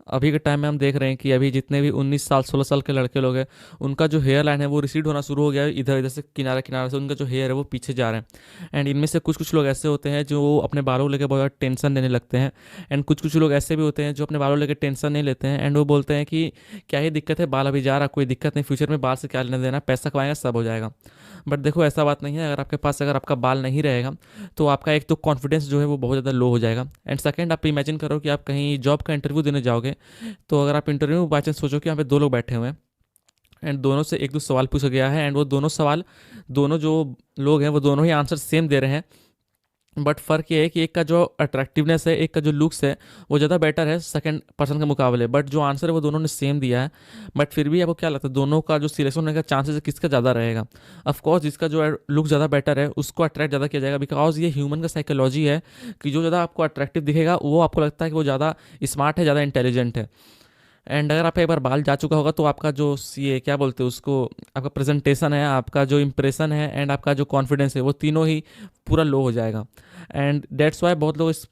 अभी के टाइम में हम देख रहे हैं कि अभी जितने भी 19 साल 16 साल के लड़के लोग हैं, उनका जो हेयर लाइन है वो रिसीड होना शुरू हो गया है। इधर इधर से किनारा किनारा से उनका जो हेयर है वो पीछे जा रहे हैं। एंड इनमें से कुछ कुछ लोग ऐसे होते हैं जो अपने बालों को लेकर बहुत ज़्यादा टेंशन लेने लगते हैं। एंड कुछ कुछ लोग ऐसे भी होते हैं जो अपने बालों लेकर टेंशन नहीं लेते हैं, एंड वो बोलते हैं कि क्या ही दिक्कत है, बाल अभी जा रहा, कोई दिक्कत नहीं, फ्यूचर में बाल से क्या लेना देना, पैसा कमाएगा सब हो जाएगा। बट देखो ऐसा बात नहीं है। अगर आपके पास अगर आपका बाल नहीं रहेगा तो आपका एक तो कॉन्फिडेंस जो है वो बहुत ज़्यादा लो हो जाएगा। एंड सेकंड, आप इमेजिन करो कि आप कहीं जॉब का इंटरव्यू देने जाओगे, तो अगर आप इंटरव्यू में बाई चांस सोचो कि यहाँ पे दो लोग बैठे हुए हैं एंड दोनों से एक दो सवाल पूछा गया है, एंड वो दोनों सवाल, दोनों जो लोग हैं वो दोनों ही आंसर सेम दे रहे हैं। बट फ़र्क ये है कि एक का जो अट्रैक्टिवनेस है, एक का जो लुक्स है, वो ज़्यादा बेटर है सेकंड पर्सन के मुकाबले। बट जो आंसर है वो दोनों ने सेम दिया है। बट फिर भी आपको क्या लगता है दोनों का जो सिलेक्शन होने का चांसेस है किसका ज़्यादा रहेगा? ऑफ कोर्स जिसका जो लुक ज़्यादा बेटर है उसको अट्रैक्ट ज़्यादा किया जाएगा, बिकॉज ये ह्यूमन का साइकोलॉजी है कि जो ज़्यादा आपको अट्रैक्टिव दिखेगा वो आपको लगता है कि वो ज़्यादा स्मार्ट है, ज़्यादा इंटेलिजेंट है। एंड अगर आपका एक बार बाल जा चुका होगा तो आपका जो ये क्या बोलते हैं उसको, आपका प्रेजेंटेशन है, आपका जो इंप्रेशन है एंड आपका जो कॉन्फिडेंस है वो तीनों ही पूरा लो हो जाएगा। एंड डेट्स वाई बहुत लोग इस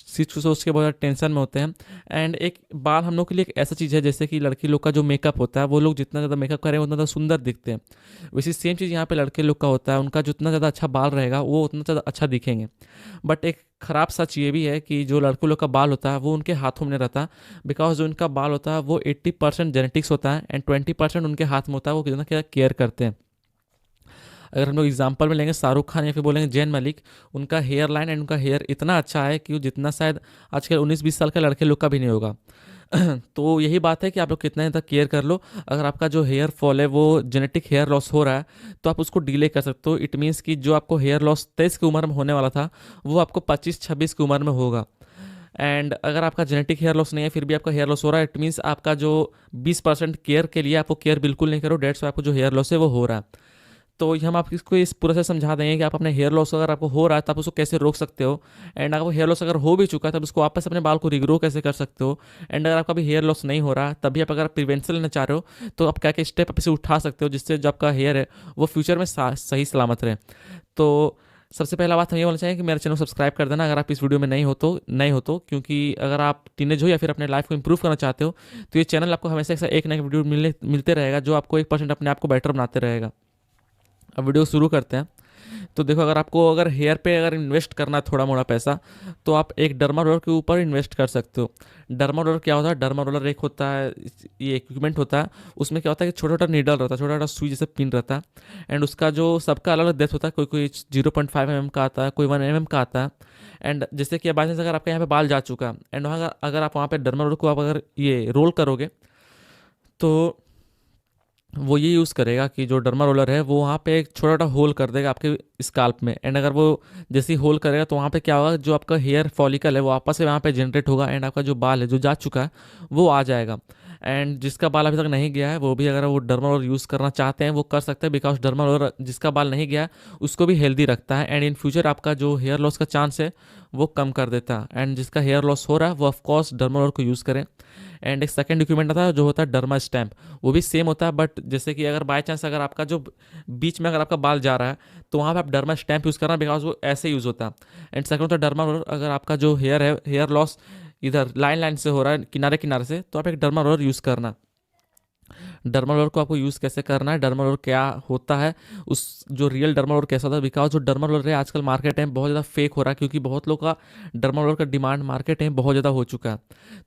चीज़ को सोच के बहुत ज़्यादा टेंशन में होते हैं। एंड एक बाल हम लोग के लिए एक ऐसा चीज़ है जैसे कि लड़की लोग का जो मेकअप होता है, वो लोग जितना ज़्यादा मेकअप करें उतना ज़्यादा सुंदर दिखते हैं। वैसे सेम चीज़ यहाँ पे लड़के लोग का होता है, उनका जितना ज़्यादा अच्छा बाल रहेगा वो उतना ज़्यादा अच्छा दिखेंगे। बट एक ख़राब सच ये भी है कि जो लड़कों लोग का बाल होता है वो उनके हाथों में नहीं रहता, बिकॉज जो उनका बाल होता है वो 80% जेनेटिक्स होता है एंड 20% उनके हाथ में होता है, वो कितना क्या केयर करते हैं। अगर हम लोग एग्जांपल में लेंगे शाहरुख खान या फिर बोलेंगे जैन मलिक, उनका हेयर लाइन एंड उनका हेयर इतना अच्छा है कि वो जितना शायद आजकल 19-20 साल के लड़के लोग का भी नहीं होगा। तो यही बात है कि आप लोग कितना तक केयर कर लो। अगर आपका जो हेयर फॉल है वो जेनेटिक हेयर लॉस हो रहा है तो आप उसको डिले कर सकते हो। इट मीन्स कि जो आपको हेयर लॉस 23 की उम्र में होने वाला था वो आपको 25-26 की उम्र में होगा। एंड अगर आपका जेनेटिक हेयर लॉस नहीं है फिर भी आपका हेयर लॉस हो रहा है, इट मीन्स आपका जो 20% केयर के लिए आपको केयर बिल्कुल नहीं करो, डेट्स आपको जो हेयर लॉस है वो हो रहा है। तो ये हम आप इसको इस पूरा से समझा देंगे कि आप अपने हेयर लॉस अगर आपको हो रहा है तो आप उसको कैसे रोक सकते हो। एंड आपको हेयर लॉस अगर हो भी चुका है तब उसको वापस अपने बाल को रिग्रो कैसे कर सकते हो। एंड अगर आपका भी हेयर लॉस नहीं हो रहा तभी आप अगर प्रिवेंशन लेना चाह रहे हो तो आप क्या क्या स्टेप आप इसे उठा सकते हो जिससे जो आपका हेयर है वो फ्यूचर में सही सलामत रहे। तो सबसे पहला बात हम ये बोलना चाहेंगे कि मेरे चैनल को सब्सक्राइब कर देना अगर आप इस वीडियो में नहीं हो तो क्योंकि अगर आप टीनेज हो या फिर अपने लाइफ को इंप्रूव करना चाहते हो तो ये चैनल आपको हमेशा ऐसा एक नया वीडियो मिलते रहेगा जो आपको 1% अपने आप को बेटर बनाते रहेगा। अब वीडियो शुरू करते हैं। तो देखो, अगर आपको अगर हेयर पे अगर इन्वेस्ट करना है थोड़ा मोड़ा पैसा तो आप एक डर्मा रोलर के ऊपर इन्वेस्ट कर सकते हो। डर्मा रोलर क्या होता है? डर्मा रोलर एक होता है, ये इक्विपमेंट होता है। उसमें क्या होता है कि छोटा छोटा नीडल रहता है, छोटा छोटा सुई जैसे पिन रहता है। एंड उसका जो सबका अलग अलग डेप्थ होता है, कोई कोई 0.5 mm का आता है, कोई 1 mm का आता है। एंड जैसे कि बाई चांस अगर आपके यहाँ पे बाल जा चुका है एंड वहाँ अगर आप वहाँ पे डर्मा रोलर को आप अगर ये रोल करोगे तो वो ये यूज़ करेगा कि जो डर्मा रोलर है वो वहाँ पे एक छोटा छोटा होल कर देगा आपके स्काल्प में। एंड अगर वो जैसे ही होल करेगा तो वहाँ पे क्या होगा, जो आपका हेयर फॉलिकल है वो वापस से वहाँ पे जनरेट होगा एंड आपका जो बाल है जो जा चुका है वो आ जाएगा। एंड जिसका बाल अभी तक नहीं गया है वो भी अगर वो डर्मा रोलर यूज़ करना चाहते हैं वो कर सकते हैं, बिकॉज डर्मा रोलर जिसका बाल नहीं गया है उसको भी हेल्दी रखता है एंड इन फ्यूचर आपका जो हेयर लॉस का चांस है वो कम कर देता है। एंड जिसका हेयर लॉस हो रहा है वो ऑफकोर्स डर्मा रोलर को यूज़ करें। एंड एक सेकंड इक्विपमेंट आता है जो होता है डर्मा स्टैम्प, वो भी सेम होता है। बट जैसे कि अगर बाय चांस अगर आपका जो बीच में अगर आपका बाल जा रहा है तो वहाँ पे आप डर्मा स्टैम्प यूज़ करना, बिकॉज वो ऐसे यूज़ होता है। एंड सेकंड होता है डर्मा रोलर, अगर आपका जो हेयर है हेयर लॉस इधर लाइन लाइन से हो रहा है किनारे किनारे से तो आप एक डर्मा रोलर यूज़ करना। डर्मा रोलर को आपको यूज़ कैसे करना है, डर्मा रोलर क्या होता है, उस जो रियल डर्मा रोलर कैसा होता है, बिकॉज जो डर्मा रोलर है आजकल मार्केट में बहुत ज़्यादा फेक हो रहा है क्योंकि बहुत लोग का डर्मा रोलर का डिमांड मार्केट में बहुत ज़्यादा हो चुका है।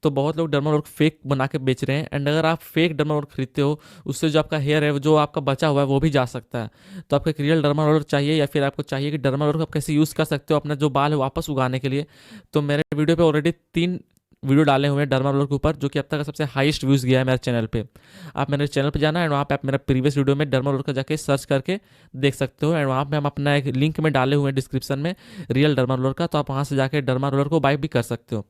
तो बहुत लोग डर्मा रोलर फेक बना के बेच रहे हैं। एंड अगर आप फेक डर्मा रोलर खरीदते हो उससे जो आपका हेयर है जो आपका बचा हुआ है वो भी जा सकता है। तो आपको एक रियल डर्मा रोलर चाहिए या फिर आपको चाहिए कि डर्मा रोलर को आप कैसे यूज़ कर सकते हो अपना जो बाल है वापस उगाने के लिए, तो मेरे वीडियो पे ऑलरेडी 3 वीडियो डाले हुए हैं डर्मा रोलर के ऊपर जो कि अब तक का सबसे हाईएस्ट व्यूज़ गया है मेरे चैनल पे। आप मेरे चैनल पे जाना एंड वहाँ पे आप मेरा प्रीवियस वीडियो में डर्मा रोलर का जाके सर्च करके देख सकते हो। एंड वहाँ पे हम अपना एक लिंक में डाले हुए हैं डिस्क्रिप्शन में रियल डर्मा रोलर का, तो आप वहाँ से जाके डर्मा रोलर को बाय भी कर सकते हो।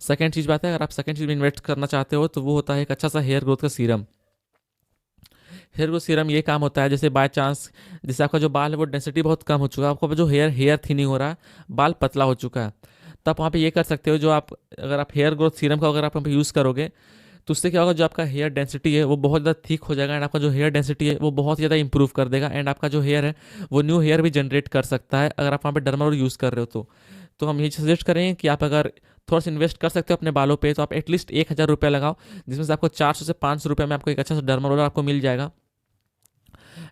सेकंड चीज़ बात है, अगर आप सेकंड चीज़ में इन्वेस्ट करना चाहते हो तो वो होता है एक अच्छा सा हेयर ग्रोथ का सीरम। हेयर ग्रोथ सीरम ये काम होता है जैसे बाय चांस जैसे आपका जो बाल है वो डेंसिटी बहुत कम हो चुका है, आपका जो हेयर हेयर थिनिंग हो रहा है, बाल पतला हो चुका है, तो आप वहाँ पे ये कर सकते हो, जो आप अगर आप हेयर ग्रोथ सीरम का अगर आप वहाँ पे यूज़ करोगे तो उससे क्या होगा, जो आपका हेयर डेंसिटी है वो बहुत ज़्यादा थिक हो जाएगा एंड आपका जो हेयर डेंसिटी है वो बहुत ज़्यादा इंप्रूव कर देगा एंड आपका जो हेयर है वो न्यू हेयर भी जनरेट कर सकता है अगर आप वहाँ पे डर्मा रोलर यूज़ कर रहे हो तो। तो हम यही सजेस्ट करेंगे कि आप अगर थोड़ा सा इन्वेस्ट कर सकते हो अपने बालों पे, तो आप एटलीस्ट 1,000 रुपये लगाओ, जिसमें से आपको 400 से 500 रुपये में आपको एक अच्छा सा डर्मा रोलर आपको मिल जाएगा।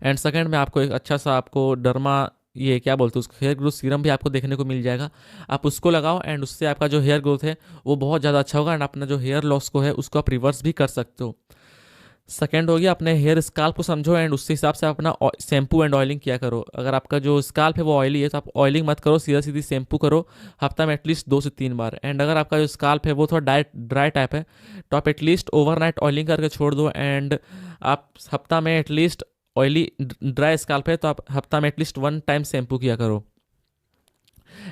एंड सेकंड में आपको एक अच्छा सा आपको डर्मा, ये क्या बोलते हैं उसको, हेयर ग्रोथ सीरम भी आपको देखने को मिल जाएगा। आप उसको लगाओ एंड उससे आपका जो हेयर ग्रोथ है वो बहुत ज़्यादा अच्छा होगा, एंड अपना जो हेयर लॉस को है उसको आप रिवर्स भी कर सकते हो। सेकंड हो गया, अपने हेयर स्काल्प को समझो एंड उसके हिसाब से आप अपना शैम्पू एंड ऑयलिंग किया करो। अगर आपका जो स्काल्प है वो ऑयली है तो आप ऑयलिंग मत करो, सीधा सीधी शैम्पू करो हफ्ता में एटलीस्ट 2 से 3 बार। एंड अगर आपका जो स्काल्प है वो थोड़ा ड्राई टाइप है तो आप एटलीस्ट ओवरनाइट ऑयलिंग करके छोड़ दो। एंड आप हफ्ता में एटलीस्ट, ऑयली ड्राई स्काल्प है तो आप हफ्ता में एटलीस्ट 1 टाइम शैम्पू किया करो।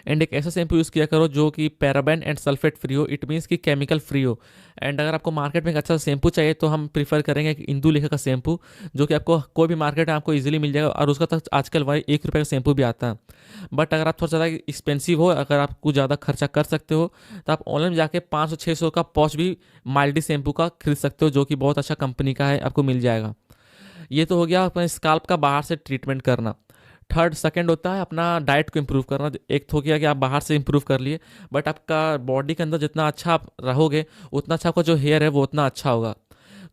एंड एक ऐसा शैम्पू यूज़ किया करो जो कि पैराबेन एंड सल्फेट फ्री हो, इट मीन्स कि केमिकल फ्री हो। एंड अगर आपको मार्केट में एक अच्छा शैम्पू चाहिए तो हम प्रीफर करेंगे कि इंदु लेखा का शैम्पू, जो कि आपको कोई भी मार्केट में आपको इजीली मिल जाएगा, और उसका तो आजकल वही 1 रुपये का शैम्पू भी आता है। बट अगर आप थोड़ा ज़्यादा एक्सपेंसिव हो, अगर आप कुछ ज़्यादा खर्चा कर सकते हो, तो आप ऑनलाइन जाके 500-600 का पॉच भी माइल्डी शैम्पू का खरीद सकते हो, जो कि बहुत अच्छा कंपनी का है, आपको मिल जाएगा। ये तो हो गया अपने स्काल्प का बाहर से ट्रीटमेंट करना। थर्ड सेकंड होता है अपना डाइट को इम्प्रूव करना। एक तो हो गया कि आप बाहर से इम्प्रूव कर लिए, बट आपका बॉडी के अंदर जितना अच्छा आप रहोगे उतना अच्छा आपका जो हेयर है वो उतना अच्छा होगा।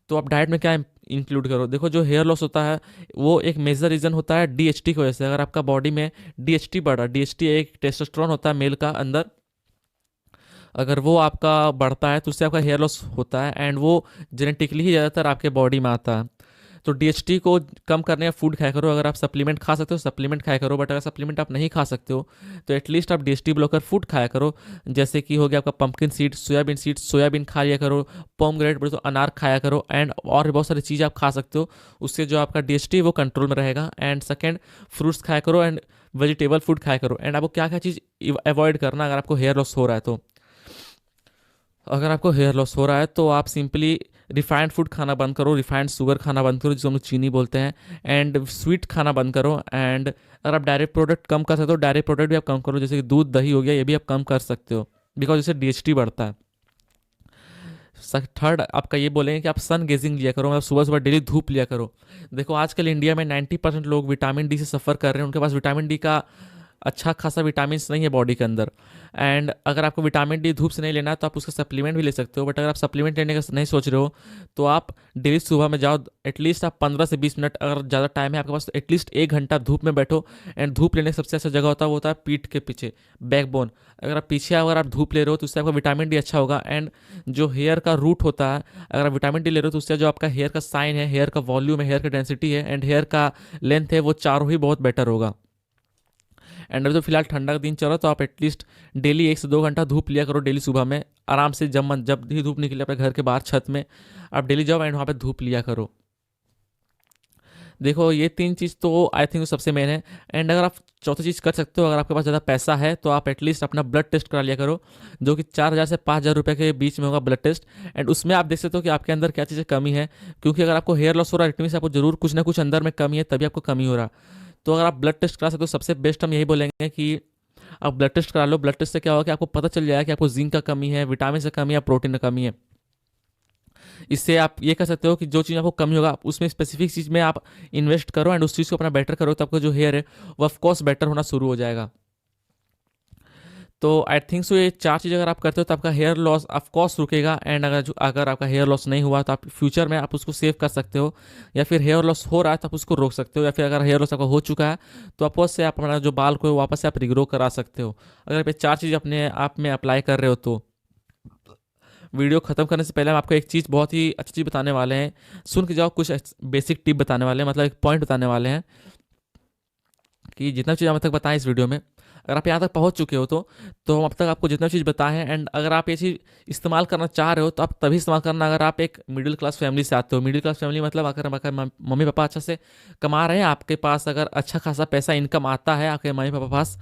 तो आप डाइट में क्या इंक्लूड करो। देखो, जो हेयर लॉस होता है वो एक मेजर रीज़न होता है डीएचटी की वजह से। अगर आपका बॉडी में डीएचटी बढ़ा, डीएचटी एक टेस्टोस्टेरोन होता है मेल का अंदर, अगर वो आपका बढ़ता है तो उससे आपका हेयर लॉस होता है, एंड वो जेनेटिकली ही ज़्यादातर आपके बॉडी में आता है। तो डीएचटी को कम करने का फूड खाया करो। अगर आप सप्लीमेंट खा सकते हो सप्लीमेंट खाया करो, बट अगर सप्लीमेंट आप नहीं खा सकते हो तो एटलीस्ट आप डीएचटी ब्लॉकर फूड खाया करो। जैसे कि हो गया आपका पंपकिन सीड, सोयाबीन खा लिया करो, पोमग्रेनेट बोले तो अनार खाया करो, एंड और भी बहुत सारी चीज़ आप खा सकते हो। उससे जो आपका डीएचटी वो कंट्रोल में रहेगा। एंड सेकेंड, फ्रूट्स खाया करो एंड वेजिटेबल फूड खाया करो। एंड आपको क्या क्या चीज़ अवॉइड करना अगर आपको हेयर लॉस हो रहा है तो, अगर आपको हेयर लॉस हो रहा है तो आप सिंपली रिफाइंड फूड खाना बंद करो, रिफाइंड शुगर खाना बंद करो जिसको हम लोग चीनी बोलते हैं, एंड स्वीट खाना बंद करो। एंड अगर आप डायरेक्ट प्रोडक्ट कम कर सकते हो, डायरेक्ट प्रोडक्ट भी आप कम करो, जैसे कि दूध दही हो गया, ये भी आप कम कर सकते हो, बिकॉज इससे डीएचटी बढ़ता है। थर्ड आपका ये बोलेंगे कि आप सन गेजिंग लिया करो, मतलब सुबह सुबह डेली धूप लिया करो। देखो, आजकल इंडिया में 90% लोग विटामिन डी से सफ़र कर रहे हैं, उनके पास विटामिन डी का अच्छा खासा विटामिन नहीं है बॉडी के अंदर। एंड अगर आपको विटामिन डी धूप से नहीं लेना है तो आप उसका सप्लीमेंट भी ले सकते हो, बट अगर आप सप्लीमेंट लेने का नहीं सोच रहे हो तो आप डेली सुबह में जाओ, एटलीस्ट आप 15 से 20 मिनट, अगर ज़्यादा टाइम है आपके पास तो एटलीस्ट 1 घंटा धूप में बैठो। एंड धूप लेने की सबसे अच्छा जगह होता है वो होता है पीठ के पीछे, बैकबोन। अगर आप पीछे अगर आप धूप ले रहे हो तो उससे आपका विटामिन डी अच्छा होगा। एंड जो हेयर का रूट होता है, अगर आप विटामिन डी ले रहे हो तो उससे जो आपका हेयर का साइन है, हेयर का वॉल्यूम है, हेयर का डेंसिटी है, एंड हेयर का लेंथ है, वो चारों ही बहुत बेटर होगा। एंड अभी तो फिलहाल ठंडा का दिन चल रहा है तो आप एटलीस्ट डेली 1 से 2 घंटा धूप लिया करो डेली सुबह में आराम से। जब भी धूप निकले अपने घर के बाहर छत में आप डेली जाओ एंड वहाँ पे धूप लिया करो। देखो, ये 3 चीज़ तो आई थिंक सबसे मेन है। एंड अगर आप चौथी चीज़ कर सकते हो, अगर आपके पास ज़्यादा पैसा है तो आप एटलीस्ट अपना ब्लड टेस्ट करा लिया करो, जो कि 4,000 से 5,000 रुपये के बीच में होगा ब्लड टेस्ट। एंड उसमें आप देख सकते हो कि आपके अंदर क्या चीज़ें कमी है, क्योंकि अगर आपको हेयर लॉस हो रहा है इट मीन्स आपको जरूर कुछ ना कुछ अंदर में कमी है, तभी आपको कमी हो रहा। तो अगर आप ब्लड टेस्ट करा सकते हो, सबसे बेस्ट हम यही बोलेंगे कि आप ब्लड टेस्ट करा लो। ब्लड टेस्ट से क्या होगा कि आपको पता चल जाएगा कि आपको जिंक का कमी है, विटामिन से कमी है, प्रोटीन का कमी है। इससे आप ये कह सकते हो कि जो चीज़ आपको कमी होगा आप उसमें स्पेसिफिक चीज़ में आप इन्वेस्ट करो एंड उस चीज़ को अपना बेटर करो, तो आपका जो हेयर है वो ऑफकोर्स बेटर होना शुरू हो जाएगा। तो आई थिंक सो ये 4 चीज़ अगर आप करते हो तो आपका हेयर लॉस ऑफकोर्स रुकेगा। एंड अगर आपका हेयर लॉस नहीं हुआ तो आप फ्यूचर में आप उसको सेव कर सकते हो, या फिर हेयर लॉस हो रहा है तो आप उसको रोक सकते हो, या फिर अगर हेयर लॉस आपका हो चुका है तो आप उससे आप अपना जो बाल को है वापस से आप रिग्रो करा सकते हो, अगर आप ये 4 चीज़ अपने आप में अप्लाई कर रहे हो तो। वीडियो खत्म करने से पहले हम आपको एक चीज़, बहुत ही अच्छी चीज़ बताने वाले हैं, सुन के जाओ। कुछ बेसिक टिप बताने वाले हैं, मतलब एक पॉइंट बताने वाले हैं कि जितना चीज़ हम अब तक बताएं इस वीडियो में, अगर आप यहाँ तक पहुँच चुके हो तो हम अब तक आपको जितना चीज़ बताए हैं, एंड अगर आप ये चीज़ इस्तेमाल करना चाह रहे हो तो आप तभी इस्तेमाल करना अगर आप एक मिडिल क्लास फैमिली से आते हो। मिडिल क्लास फैमिली मतलब अगर मम्मी पापा अच्छा से कमा रहे हैं, आपके पास अगर अच्छा खासा पैसा इनकम आता है आपके मम्मी पापा पास,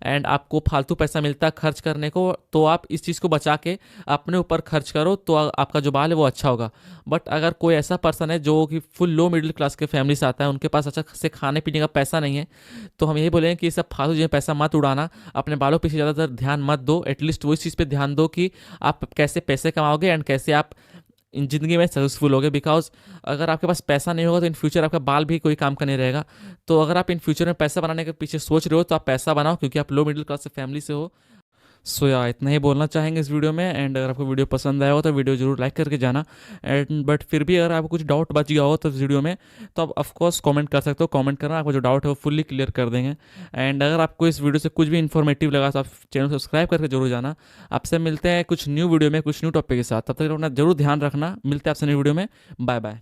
एंड आपको फालतू पैसा मिलता है खर्च करने को, तो आप इस चीज़ को बचा के अपने ऊपर खर्च करो तो आपका जो बाल है वो अच्छा होगा। बट अगर कोई ऐसा पर्सन है जो कि फुल लो मिडिल क्लास के फैमिली से आता है, उनके पास अच्छा से खाने पीने का पैसा नहीं है, तो हम यही बोलेंगे कि ये सब फालतू चीज़ें पैसा मत उड़ाना, अपने बालों पे ज़्यादातर ध्यान मत दो। एटलीस्ट वो इस चीज़ पे ध्यान दो कि आप कैसे पैसे कमाओगे एंड कैसे आप इन ज़िंदगी में सक्सेसफुल होगे। बिकॉज अगर आपके पास पैसा नहीं होगा तो इन फ्यूचर आपका बाल भी कोई काम का नहीं रहेगा। तो अगर आप इन फ्यूचर में पैसा बनाने के पीछे सोच रहे हो तो आप पैसा बनाओ, क्योंकि आप लो मिडिल क्लास से फैमिली से हो। सो या इतना ही बोलना चाहेंगे इस वीडियो में। एंड अगर आपको वीडियो पसंद आया हो तो वीडियो जरूर लाइक करके जाना। एंड बट फिर भी अगर आपको कुछ डाउट बच गया हो तो इस वीडियो में, तो आप ऑफकोर्स कमेंट कर सकते हो। कमेंट करना, आपको जो डाउट है वो फुल्ली क्लियर कर देंगे। एंड अगर आपको इस वीडियो से कुछ भी इन्फॉर्मेटिव लगा तो आप चैनल सब्सक्राइब करके जरूर जाना। आपसे मिलते हैं कुछ न्यू वीडियो में कुछ न्यू टॉपिक के साथ। तब तक अपना जरूर ध्यान रखना। मिलते हैं आपसे न्यू वीडियो में। Bye bye.